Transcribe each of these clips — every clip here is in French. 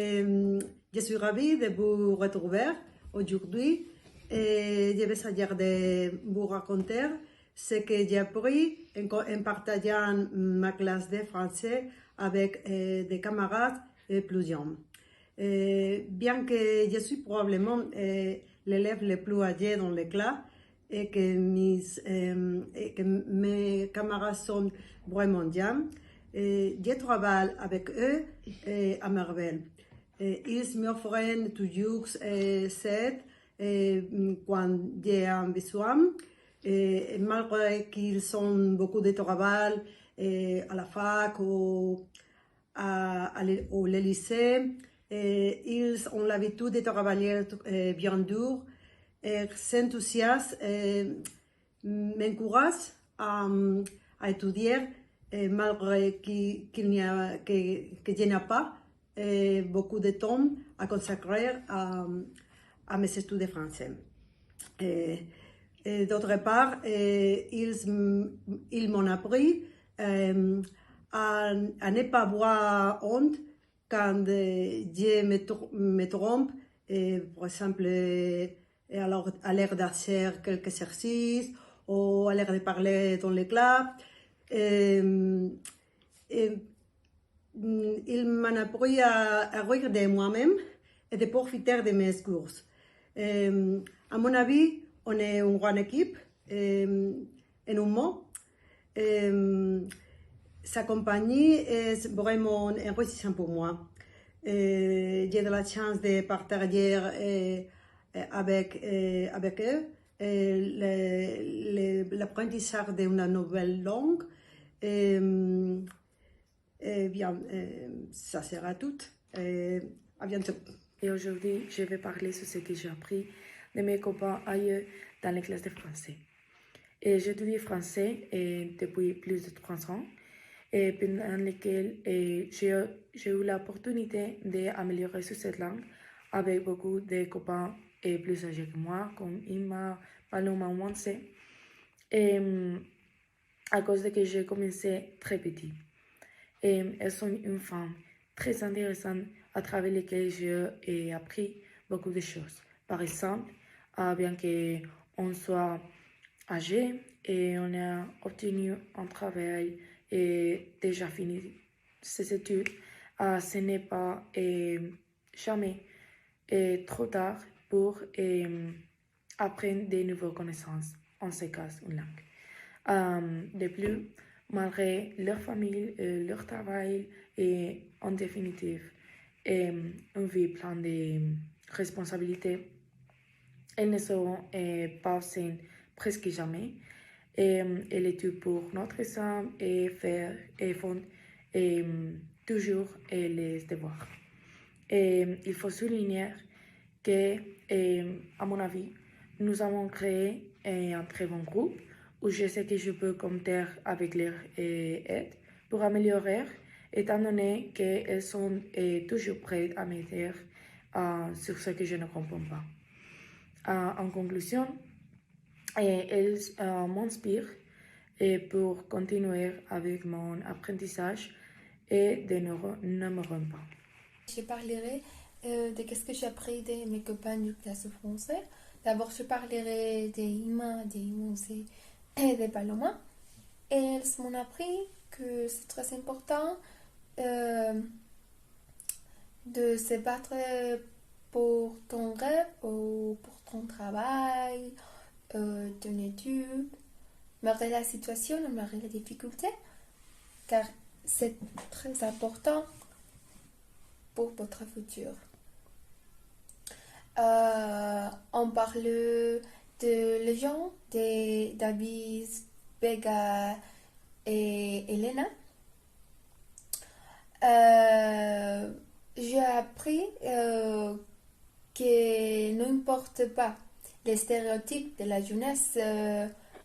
Je suis ravie de vous retrouver aujourd'hui et je vais essayer de vous raconter ce que j'ai appris en partageant ma classe de français avec des camarades plus jeunes. Bien que je suis probablement l'élève le plus âgé dans la classe et que mes camarades sont vraiment jeunes, je travaille avec eux à merveille. Ils m'offrent toujours cette quand j'ai un besoin, malgré qu'ils ont beaucoup de travail à la fac ou au lycée. Ils ont l'habitude de travailler bien dur. Cet enthousiasme m'encourage à étudier malgré que je n'ai pas beaucoup de temps à consacrer à mes études de français. D'autre part, ils m'ont appris à ne pas avoir honte quand je me trompe, par exemple, à l'air de faire quelques exercices ou à l'air de parler dans les classes. Il m'a appris à rire de moi-même et de profiter de mes cours. À mon avis, on est une grande équipe, en un mot. Sa compagnie est vraiment enrichissante pour moi. J'ai de la chance de partager avec eux l'apprentissage d'une nouvelle langue. Bien, ça sera tout. À bientôt. Et aujourd'hui, je vais parler sur ce que j'ai appris de mes copains ailleurs dans les classes de français. Et j'étudie français depuis plus de 3 ans, et pendant lesquels j'ai eu l'opportunité d'améliorer sur cette langue avec beaucoup de copains plus âgés que moi, comme Ima, Paloma, Monse, et à cause de que j'ai commencé très petit. Et elles sont une femme très intéressante à travers lesquelles j'ai appris beaucoup de choses. Par exemple, bien qu'on soit âgé et on a obtenu un travail et déjà fini ses études, ce n'est pas jamais trop tard pour apprendre de nouvelles connaissances, en ce cas une langue. De plus, malgré leur famille, leur travail et en définitive une vie pleine de responsabilités, elles ne seront pas absentes presque jamais. Elles étudient pour notre examen et font toujours les devoirs. Il faut souligner que, à mon avis, nous avons créé un très bon groupe où je sais que je peux compter avec leur aide pour améliorer, étant donné qu'elles sont toujours prêtes à m'aider sur ce que je ne comprends pas. En conclusion, elles m'inspirent pour continuer avec mon apprentissage et de ne me rendre pas. Je parlerai de ce que j'ai appris de mes copains du classe de français. D'abord, je parlerai d'Ima, d'Imousse et de Paloma. Elles m'ont appris que c'est très important de se battre pour ton rêve ou pour ton travail, ton étude, malgré la situation, malgré les difficultés, car c'est très important pour votre futur. On parle de Légion, de David, Vega et Elena. J'ai appris que n'importe pas les stéréotypes de la jeunesse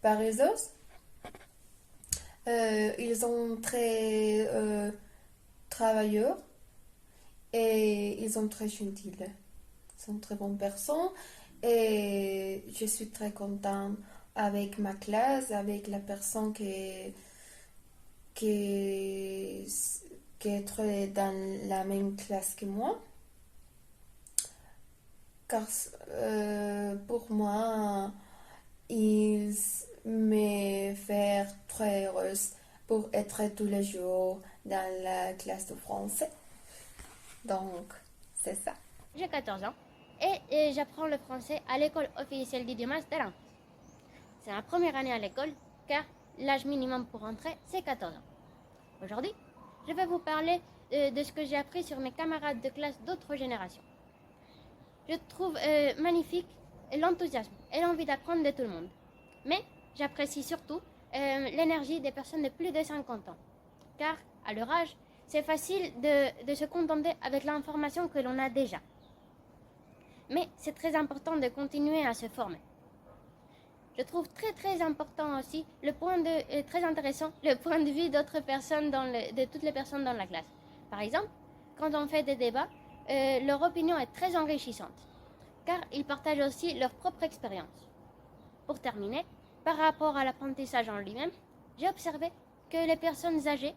paresseuse. Ils sont très travailleurs et ils sont très gentils. Ils sont très bonnes personnes et je suis très contente avec ma classe, avec la personne qui est dans la même classe que moi. car pour moi, il me fait très heureuse pour être tous les jours dans la classe de français. Donc, c'est ça. J'ai 14 ans et j'apprends le français à l'école officielle d'idiomas d'Aran. C'est ma première année à l'école car l'âge minimum pour entrer, c'est 14 ans. Aujourd'hui, je vais vous parler de ce que j'ai appris sur mes camarades de classe d'autres générations. Je trouve magnifique l'enthousiasme et l'envie d'apprendre de tout le monde. Mais j'apprécie surtout l'énergie des personnes de plus de 50 ans. Car, à leur âge, c'est facile de se contenter avec l'information que l'on a déjà. Mais c'est très important de continuer à se former. Je trouve très important aussi très intéressant le point de vue d'autres personnes de toutes les personnes dans la classe. Par exemple, quand on fait des débats, leur opinion est très enrichissante, car ils partagent aussi leur propre expérience. Pour terminer, par rapport à l'apprentissage en lui-même, j'ai observé que les personnes âgées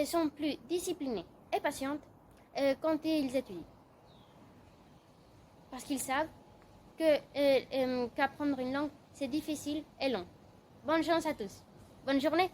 sont plus disciplinées et patientes quand ils étudient. Parce qu'ils savent qu'apprendre une langue, c'est difficile et long. Bonne chance à tous. Bonne journée.